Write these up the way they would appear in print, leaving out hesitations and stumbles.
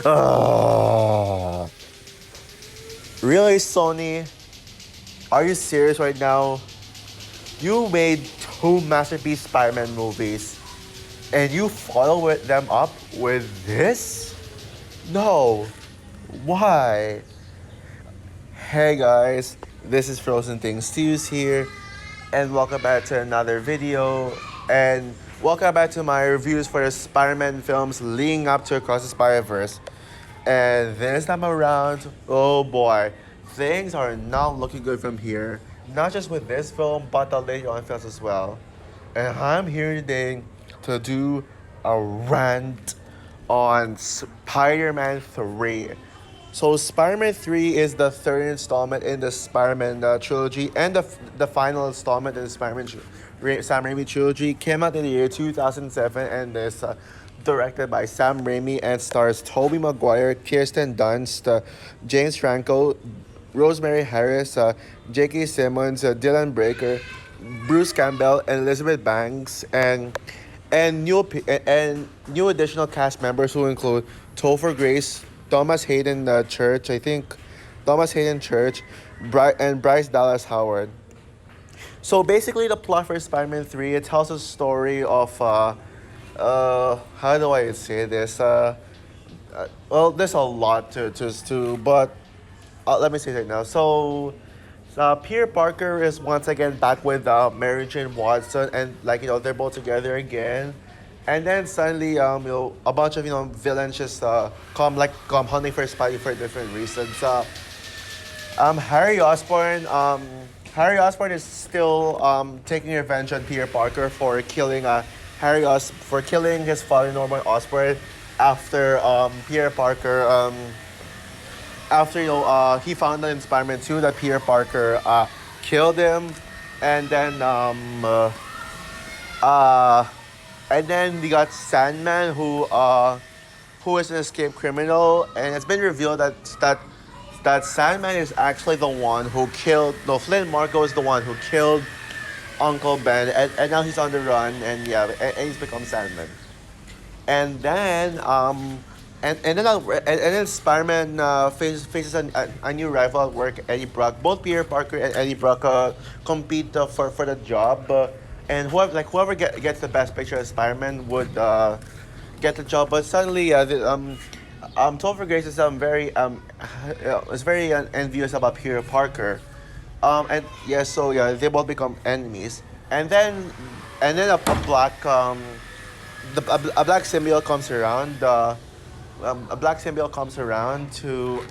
Ugh. Really, Sony? Are you serious right now? You made two masterpiece Spider-Man movies, and you follow them up with this? No. Why? Hey guys, this is Frozen Things Stews here, and welcome back to another video, and welcome back to my reviews for the Spider-Man films leading up to Across the Spider-Verse. And this time around, oh boy, things are not looking good from here. Not just with this film, but the later on films as well. And I'm here today to do a rant on Spider-Man 3. So Spider-Man 3 is the third installment in the Spider-Man trilogy and the final installment in the Sam Raimi trilogy. Came out in the year 2007 and is directed by Sam Raimi and stars Tobey Maguire, Kirsten Dunst, James Franco, Rosemary Harris, J.K. Simmons, Dylan Baker, Bruce Campbell, and Elizabeth Banks, and new additional cast members who include Topher Grace, Thomas Hayden Church, I think, Thomas Hayden Church, and Bryce Dallas Howard. So basically, the plot for Spider-Man 3, it tells a story of how do I say this? Well, there's a lot to but let me say it right now. So, Peter Parker is once again back with Mary Jane Watson, and they're both together again. And then suddenly, a bunch of villains just come hunting for Spidey for different reasons. Harry Osborn. Harry Osborn is still taking revenge on Peter Parker for killing for killing his father Norman Osborn after Peter Parker after he found out in Spider-Man 2 that Peter Parker killed him, and then and then we got Sandman, who is an escaped criminal, and it's been revealed that Sandman is actually the one who killed. No, Flynn Marco is the one who killed Uncle Ben, and now he's on the run, and and he's become Sandman. And then Spider-Man faces a new rival at work, Eddie Brock. Both Peter Parker and Eddie Brock compete for the job, and whoever gets the best picture of Spider-Man would get the job. But suddenly, Topher Grace is very envious about Peter Parker, they both become enemies, and then a black symbiote comes around. A black symbiote comes around to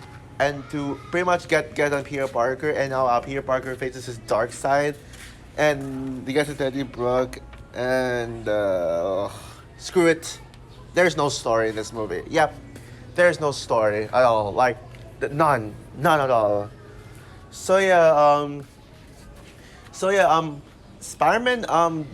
pretty much get on Peter Parker, and now Peter Parker faces his dark side, and he gets to Eddie Brock, and screw it. There's no story in this movie. Yep, there's no story at all. None at all. So Spider-Man.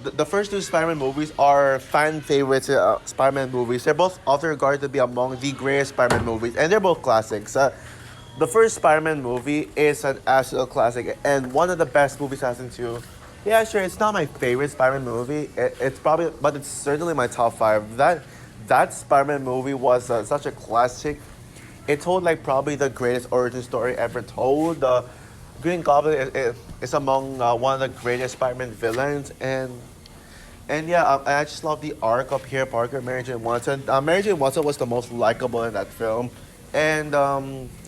The first two Spider-Man movies are fan favorites. Spider-Man movies. They're both often regarded to be among the greatest Spider-Man movies, and they're both classics. The first Spider-Man movie is an absolute classic and one of the best movies I've seen too. Yeah, sure, it's not my favorite Spider-Man movie. But it's certainly my top five. That Spider-Man movie was such a classic. It told probably the greatest origin story ever told. Green Goblin is among one of the greatest Spider-Man villains, and I just love the arc of Peter Parker, Mary Jane Watson. Mary Jane Watson was the most likable in that film, and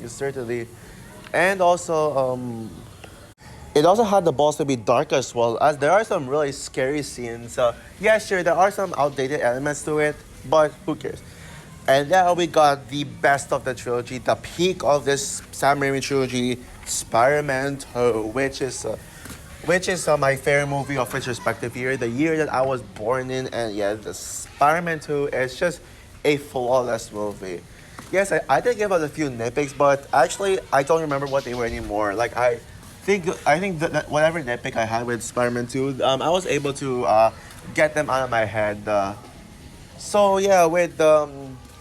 certainly, and also it also had the balls to be dark as well, as there are some really scary scenes. Yeah, sure, there are some outdated elements to it, but who cares? And now we got the best of the trilogy, the peak of this Sam Raimi trilogy, Spider-Man 2, which is my favorite movie of its respective year, the year that I was born in, and the Spider-Man 2 is just a flawless movie. Yes, I did give out a few nitpicks, but actually I don't remember what they were anymore. I think that whatever nitpick I had with Spider-Man 2, I was able to get them out of my head. With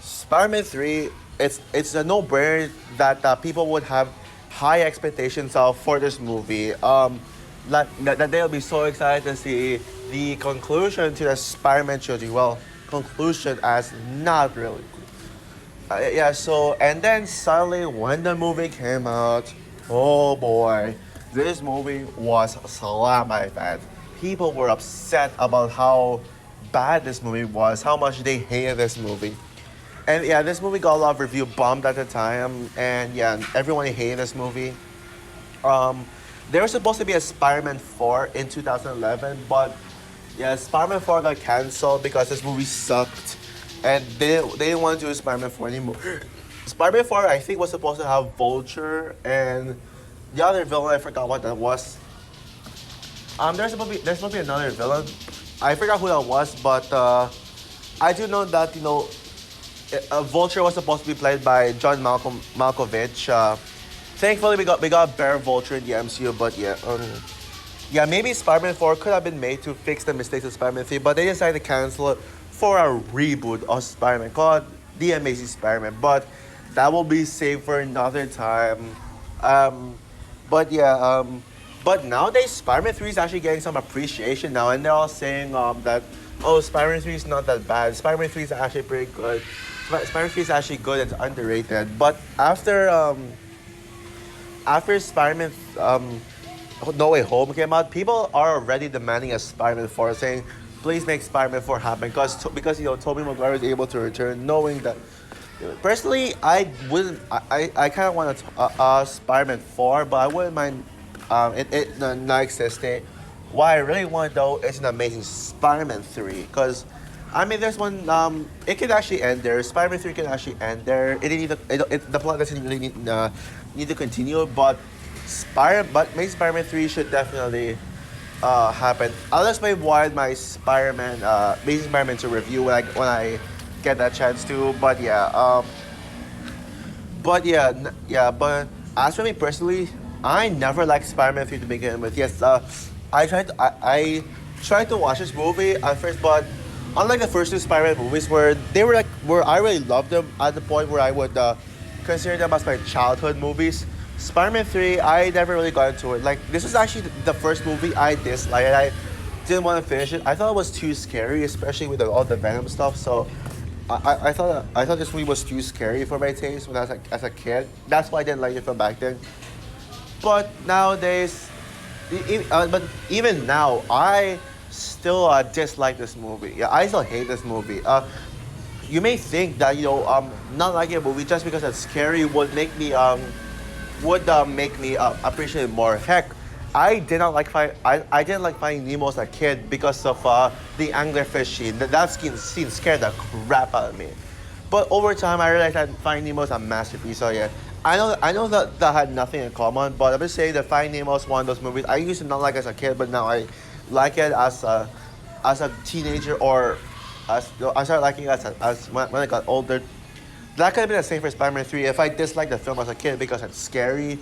Spider-Man 3, it's a no-brainer that people would have high expectations for this movie. That they'll be so excited to see the conclusion to the Spider-Man trilogy. Well, conclusion as not really. Yeah, so, and then suddenly when the movie came out, oh boy, this movie was slammed by fans. People were upset about how bad this movie was, how much they hated this movie. And yeah, this movie got a lot of review bombed at the time, and yeah, everyone hated this movie. Um, there was supposed to be a Spider-Man 4 in 2011, but yeah, Spider-Man 4 got canceled because this movie sucked, and they didn't want to do Spider-Man 4 anymore. Spider-Man 4, I think, was supposed to have Vulture and the other villain. I forgot what that was. There's supposed to be another villain. I forgot who that was, but I do know that Vulture was supposed to be played by John Malkovich. Thankfully, we got Bear Vulture in the MCU, but yeah, maybe Spider-Man 4 could have been made to fix the mistakes of Spider-Man 3, but they decided to cancel it for a reboot of Spider-Man called The Amazing Spider-Man. But that will be saved for another time. Um, but yeah, but nowadays Spider-Man 3 is actually getting some appreciation now, and they're all saying that oh, Spider-Man 3 is not that bad. Spider-Man 3 is actually pretty good. Spider-Man 3 is actually good and underrated. But after Spider-Man No Way Home came out, people are already demanding a Spider-Man 4, saying, please make Spider-Man 4 happen because Tobey Maguire is able to return, knowing that. Personally, I wouldn't. I kind of want a Spider-Man 4, but I wouldn't mind it not existing. What I really want though is an Amazing Spider-Man 3, because I mean, there's one. It can actually end there. Spider-Man 3 can actually end there. It didn't need the plot doesn't really need to continue, but Amazing Spider-Man 3 should definitely happen. I'll explain why my Amazing Spider-Man 2 review when I get that chance to. But as for me personally, I never liked Spider-Man 3 to begin with. Yes, I tried to watch this movie at first, but unlike the first two Spider-Man movies, where I really loved them at the point where I would consider them as my childhood movies. Spider-Man 3, I never really got into it. Like, this was actually the first movie I disliked, and I didn't want to finish it. I thought it was too scary, especially with all the Venom stuff. So I thought this movie was too scary for my taste when I was as a kid. That's why I didn't like it from back then. But nowadays, but even now, I still dislike this movie. Yeah, I still hate this movie. You may think that not liking a movie just because it's scary would make me appreciate it more. Heck, I didn't like Finding Nemo as a kid because of the anglerfish scene. That scene scared the crap out of me. But over time, I realized that Finding Nemo is a masterpiece. So yeah, I know that had nothing in common, but I'm just saying that Finding Nemo is one of those movies I used to not like as a kid, but now I like it as a teenager, or I started liking it as when I got older. That could have been the same for Spider-Man 3 if I disliked the film as a kid because it's scary.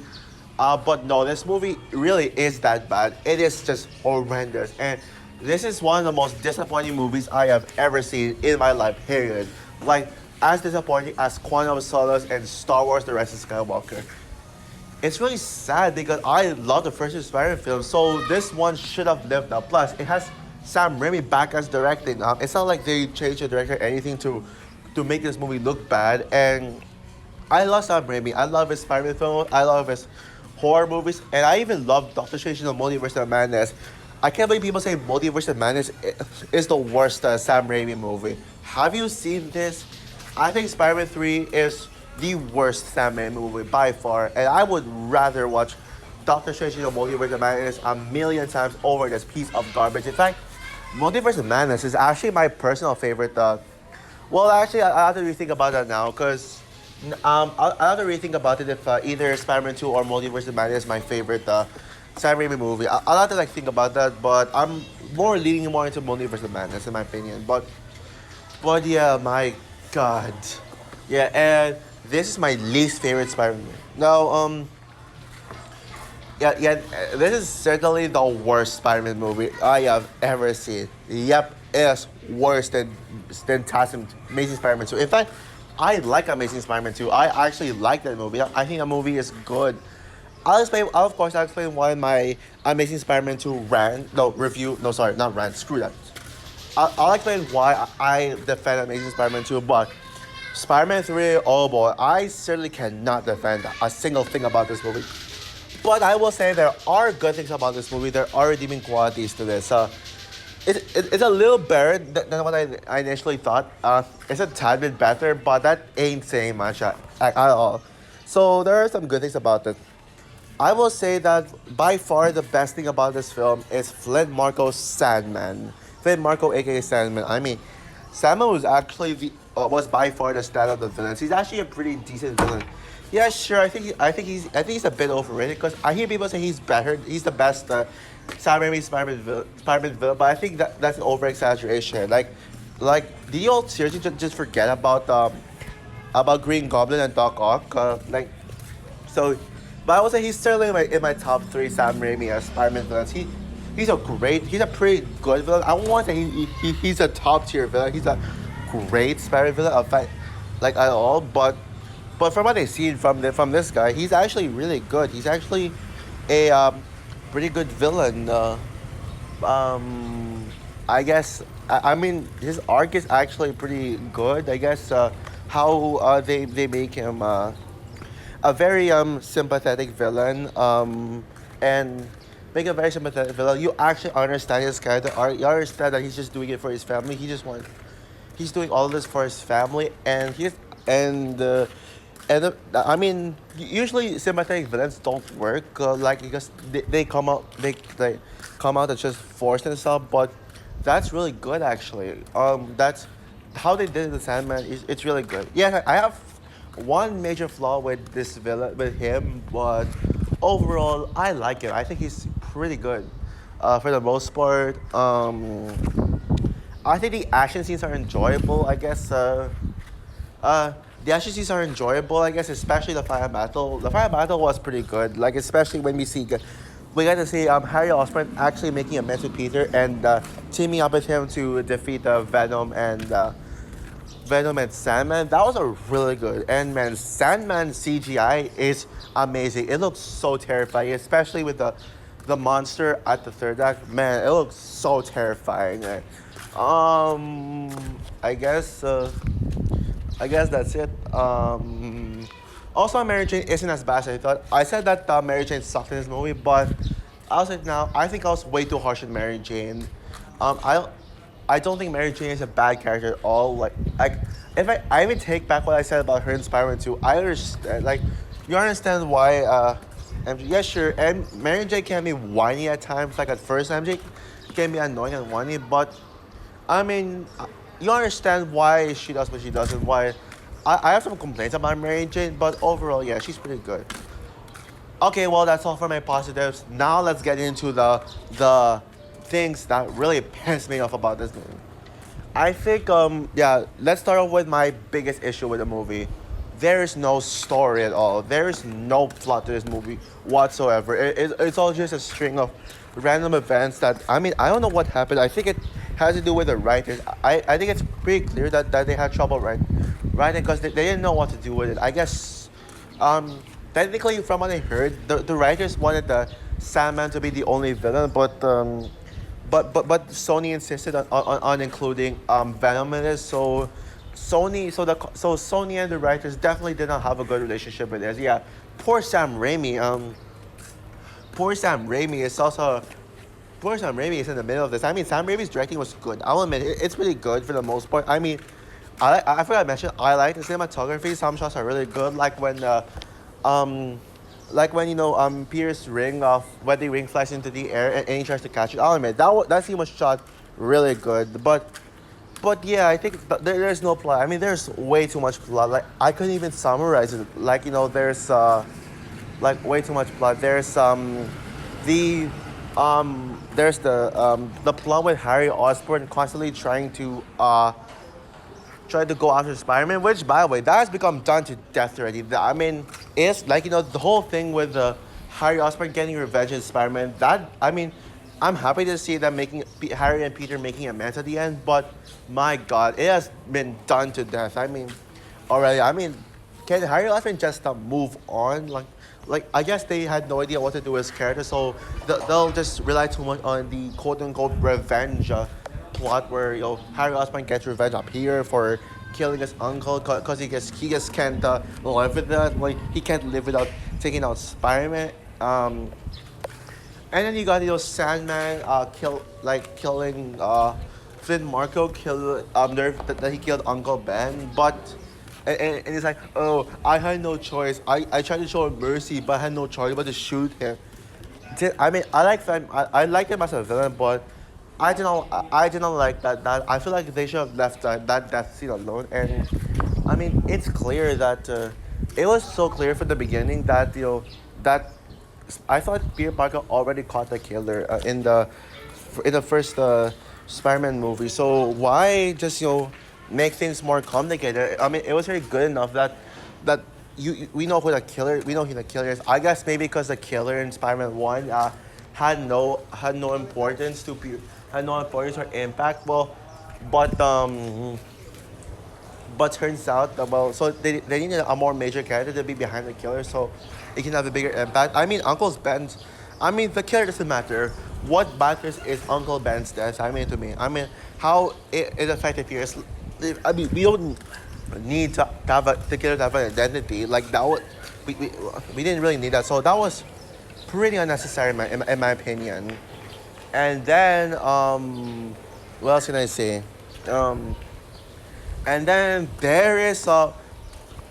But no, this movie really is that bad. It is just horrendous. And this is one of the most disappointing movies I have ever seen in my life, period. Like, as disappointing as Quantum of Solace and Star Wars The Rise of Skywalker. It's really sad because I love the first two Spider-Man films, so this one should have lived up. Plus, it has Sam Raimi back as directing. It's not like they changed the director or anything to make this movie look bad. And I love Sam Raimi. I love his Spider-Man films. I love his horror movies. And I even love Doctor Strange in the Multiverse of Madness. I can't believe people say Multiverse of Madness is the worst Sam Raimi movie. Have you seen this? I think Spider-Man 3 is the worst Sam Raimi movie by far. And I would rather watch Doctor Strange in the Multiverse of Madness a million times over this piece of garbage. In fact, Multiverse of Madness is actually my personal favorite. Well, actually, I have to rethink about that now, because I have to rethink about it if either Spider-Man 2 or Multiverse of Madness is my favorite Sam Raimi movie. I'll have to think about that, but I'm leaning more into Multiverse of Madness in my opinion. But yeah, my God, yeah, and this is my least favorite Spider-Man. Now, yeah, this is certainly the worst Spider-Man movie I have ever seen. Yep, it is worse than Amazing Spider-Man 2. In fact, I like Amazing Spider-Man 2. I actually like that movie. I think the movie is good. I'll explain why my Amazing Spider-Man 2 review, no, sorry, not rant, screw that. I'll explain why I defend Amazing Spider-Man 2, but Spider-Man 3, oh boy, I certainly cannot defend a single thing about this movie. But I will say there are good things about this movie. There are redeeming qualities to this. It's a little better than what I initially thought. It's a tad bit better, but that ain't saying much at all. So there are some good things about it. I will say that by far the best thing about this film is Flint Marco's Sandman. Flint Marco, aka Sandman. I mean, Sandman was actually was by far the stand of the villains. He's actually a pretty decent villain. Yeah, sure. I think he's a bit overrated because I hear people say he's better. He's the best Sam Raimi Spider-Man villain, but I think that's an over exaggeration. Did you all seriously just forget about Green Goblin and Doc Ock? So, but I would say he's certainly in my top three Sam Raimi as Spider-Man villains. He's a pretty good villain. I won't say he's a top tier villain. He's a great Spider-Man villain, in fact, like at all. But from what I've seen from this guy, he's actually really good. He's actually a pretty good villain. I guess I mean his arc is actually pretty good. I guess how they make him a very sympathetic villain and make a very sympathetic villain. You actually understand his character arc. You understand that he's just doing it for his family. He's doing all this for his family, and I mean usually sympathetic villains don't work because they come out they come out and just force themselves, but that's really good actually. That's how they did it in Sandman. It's really good. Yeah, I have one major flaw with this villain with him, but overall I like him. I think he's pretty good for the most part. I think the action scenes are enjoyable. I guess the action scenes are enjoyable. I guess especially the fire battle. The fire battle was pretty good. Like especially when we got to see Harry Osborn actually making amends with Peter and teaming up with him to defeat Venom and Sandman. That was a really good. And man, Sandman CGI is amazing. It looks so terrifying, especially with the monster at the third act. Man, it looks so terrifying. I guess that's it. Also, Mary Jane isn't as bad as I thought. I said that Mary Jane sucked in this movie, but I think I was way too harsh on Mary Jane. Um, I I don't think Mary Jane is a bad character at all. Like if I even take back what I said about her in Spider-Man 2, I understand. Like, you understand why. MJ, yeah, sure. And Mary Jane can be whiny at times. Like at first, MJ can be annoying and whiny, but I mean, you understand why she does what she does and why. I have some complaints about Mary Jane, but overall, yeah, she's pretty good. Okay, well, that's all for my positives. Now let's get into the things that really pissed me off about this movie. I think, yeah, let's start off with my biggest issue with the movie. There is no story at all. There is no plot to this movie whatsoever. It's all just a string of random events that, I mean, I don't know what happened. I think it has to do with the writers. I think it's pretty clear that they had trouble writing because they didn't know what to do with it. I guess, technically, from what I heard, the writers wanted the Sandman to be the only villain, but Sony insisted on including Venom in it. So Sony and the writers definitely did not have a good relationship with this. Yeah, poor Sam Raimi. Poor Sam Raimi is also. Poor Sam Raimi is in the middle of this. I mean, Sam Raimi's directing was good. I'll admit it's pretty good for the most part. I mean, I forgot to mention I like the cinematography. Some shots are really good, like when Peter's wedding ring flies into the air and he tries to catch it. I'll admit that scene was shot really good, but yeah, I think there's no plot. I mean, there's way too much plot. Like I couldn't even summarize it. Like there's like way too much plot. The there's the plot with Harry Osborn constantly trying to go after Spider-Man, which, by the way, that has become done to death already. I mean, it's like, the whole thing with Harry Osborn getting revenge on Spider-Man. That, I mean, I'm happy to see them making Harry and Peter making amends at the end, but my God, it has been done to death. I mean, already. I mean, can Harry Osborn just move on? Like I guess they had no idea what to do with his character, so they'll just rely too much on the quote-unquote revenge plot where Harry Osborn gets revenge on Peter for killing his uncle because he just can't live with that. Like he can't live without taking out Spider-Man. And then you got Sandman killing Finn Marco that he killed Uncle Ben, but and he's like, oh, I had no choice. I tried to show him mercy, but I had no choice but to shoot him. I mean, I like him as a villain, but I didn't like that. I feel like they should have left that death scene alone. And I mean, it's clear that it was so clear from the beginning that that I thought Peter Parker already caught the killer in the first Spider-Man movie. So why just make things more complicated? I mean, it was already good enough that we know who the killer is. I guess maybe because the killer in Spider-Man One had no importance had no importance or impact. Well, but turns out that so they needed a more major character to be behind the killer so it can have a bigger impact. I mean, Uncle's Ben's. I mean, the killer doesn't matter. What matters is Uncle Ben's death. I mean, to me. I mean, how it affected Pierce. I mean, we don't need to have the killer to have an identity like that. We didn't really need that. So that was pretty unnecessary in my opinion. And then what else can I say? Um, and then there is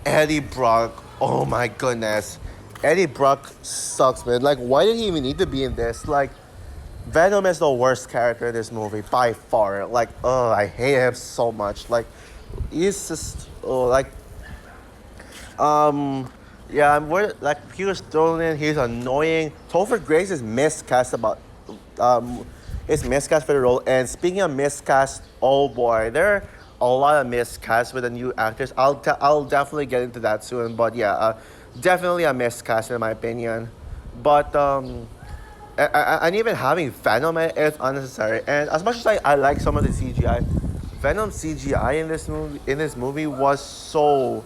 Eddie Brock. Oh my goodness. Eddie Brock sucks, man. Like, why did he even need to be in this? Like, Venom is the worst character in this movie by far. Like, oh, I hate him so much. Like, he's just, oh, like, yeah, I'm worried. Like, he was thrown in. He's annoying. Topher Grace is miscast um, is miscast for the role. And speaking of miscast, oh boy, there are a lot of miscasts with the new actors. I'll definitely get into that soon. But yeah, definitely a miscast in my opinion. But and even having Venom is unnecessary. And as much as I like some of the CGI, Venom CGI in this movie was so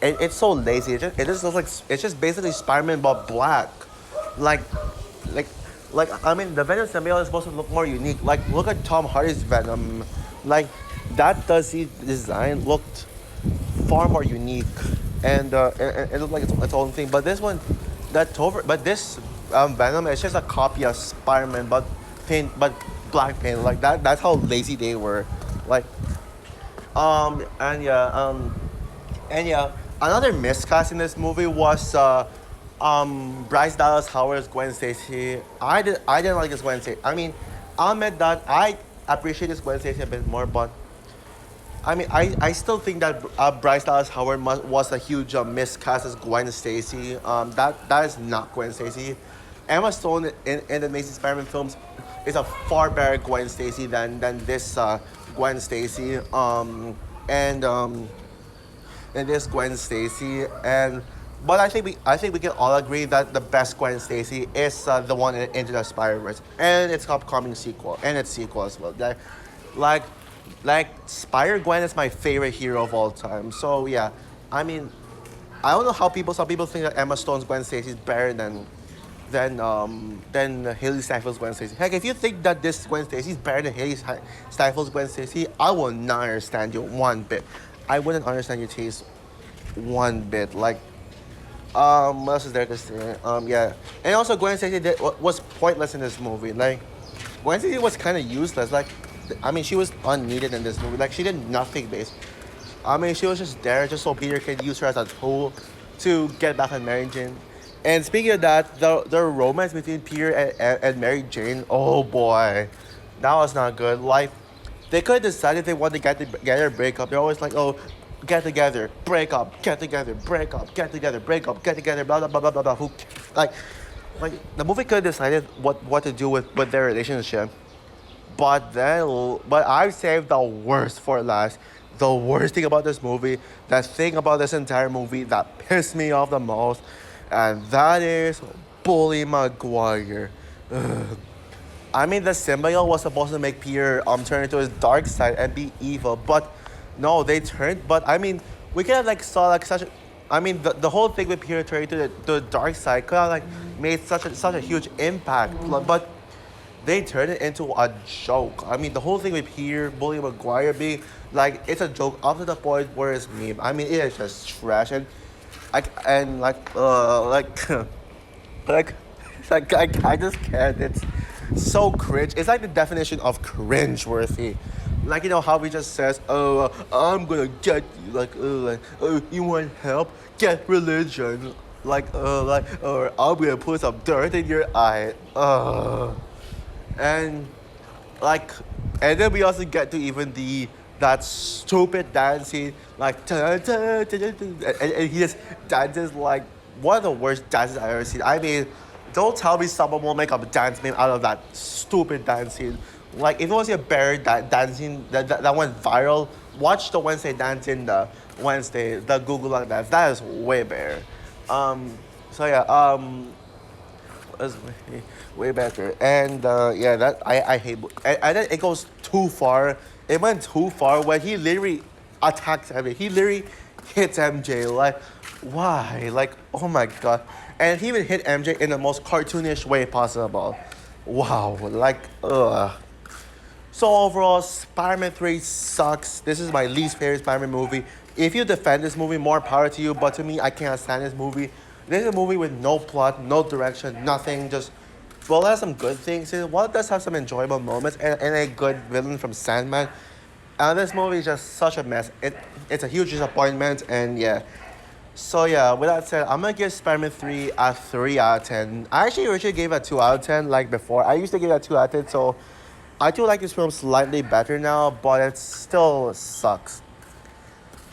it's so lazy. It just looks like it's just basically Spider-Man but black. Like like I mean, the Venom symbiote is supposed to look more unique. Like, look at Tom Hardy's Venom. Like, that design looked far more unique, and it looked like its own thing. But this one, this Venom is just a copy of Spider-Man, but black paint. Like that. That's how lazy they were. Like, and yeah, another miscast in this movie was Bryce Dallas Howard's Gwen Stacy. I didn't like this Gwen Stacy. I mean, I'll admit that I appreciate this Gwen Stacy a bit more, but I mean, I still think that Bryce Dallas Howard was a huge miscast as Gwen Stacy. That is not Gwen Stacy. Emma Stone in the Amazing Spider-Man films is a far better Gwen Stacy than this Gwen Stacy. And this Gwen Stacy. But I think we can all agree that the best Gwen Stacy is the one in Into the Spider-Verse and its upcoming sequel and its sequel as well. Like like Spider-Gwen is my favorite hero of all time. So yeah, I mean, I don't know how some people think that Emma Stone's Gwen Stacy is better than Haley Steinfeld's Gwen Stacy. Heck, if you think that this Gwen Stacy is better than Haley Steinfeld's Gwen Stacy, I will not understand you one bit. I wouldn't understand your taste one bit. Like, what else is there to say? Yeah, and also Gwen Stacy was pointless in this movie. Like, Gwen Stacy was kind of useless. Like, I mean, she was unneeded in this movie. Like, she did nothing, basically. I mean, she was just there just so Peter can use her as a tool to get back on Mary Jane. And speaking of that, the romance between Peter and Mary Jane, oh boy, that was not good. Like, they could have decided they wanted to get together, break up. They're always like, oh, get together, break up, get together, break up, get together, break up, get together, blah, blah, blah, blah, blah, blah. Like, like, the movie could have decided what to do with their relationship. But I saved the worst for last. The worst thing about this movie, that thing about this entire movie that pissed me off the most, and that is Bully Maguire. Ugh. I mean, the symbiote was supposed to make Peter turn into his dark side and be evil, but no, they turned. But I mean, we could have like saw like such. I mean, the whole thing with Peter turning to the dark side could have like made such a huge impact, but they turned it into a joke. I mean, the whole thing with Peter, Bully Maguire being like it's a joke up to the point where it's meme. I mean, it is just trash and like I just can't. It's so cringe. It's like the definition of cringe worthy. Like how he just says, "Oh, I'm gonna get you." You want help? Get religion. Or I'm gonna put some dirt in your eye. And like, and then we also get to even that stupid dancing, like and he just dances like one of the worst dances I've ever seen. I mean, don't tell me someone will make a dance meme out of that stupid dancing. Like if it was a bear dancing that went viral, watch the Wednesday dancing the Google like that. That is way better. So yeah, was way better. And yeah, that I hate. And then it goes too far. It went too far when he literally attacks MJ. He literally hits MJ. Like, why? Like, oh my god. And he even hit MJ in the most cartoonish way possible. Wow. Like, ugh. So overall, Spider-Man 3 sucks. This is my least favorite Spider-Man movie. If you defend this movie, more power to you. But to me, I can't stand this movie. This is a movie with no plot, no direction, nothing. Just, well, it has some good things. Well, it does have some enjoyable moments and a good villain from Sandman. And this movie is just such a mess. It's a huge disappointment. And yeah. So yeah, with that said, I'm gonna give Spider-Man 3 a 3 out of 10. I actually originally gave it a 2 out of 10 like before. I used to give it a 2 out of 10, so I do like this film slightly better now, but it still sucks.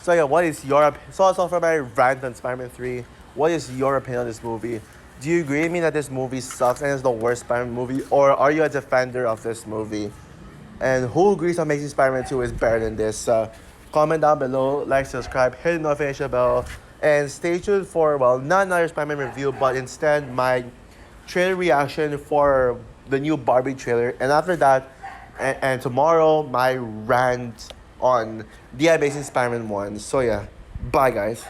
So yeah, what is your so that's all for my rant on Spider-Man 3. What is your opinion on this movie? Do you agree with me that this movie sucks and is the worst Spider-Man movie, or are you a defender of this movie? And who agrees Amazing Spider-Man 2 is better than this? Comment down below, like, subscribe, hit the notification bell, and stay tuned for, well, not another Spider-Man review, but instead my trailer reaction for the new Barbie trailer. And after that, and tomorrow, my rant on The Amazing Spider-Man 1. So yeah, bye guys.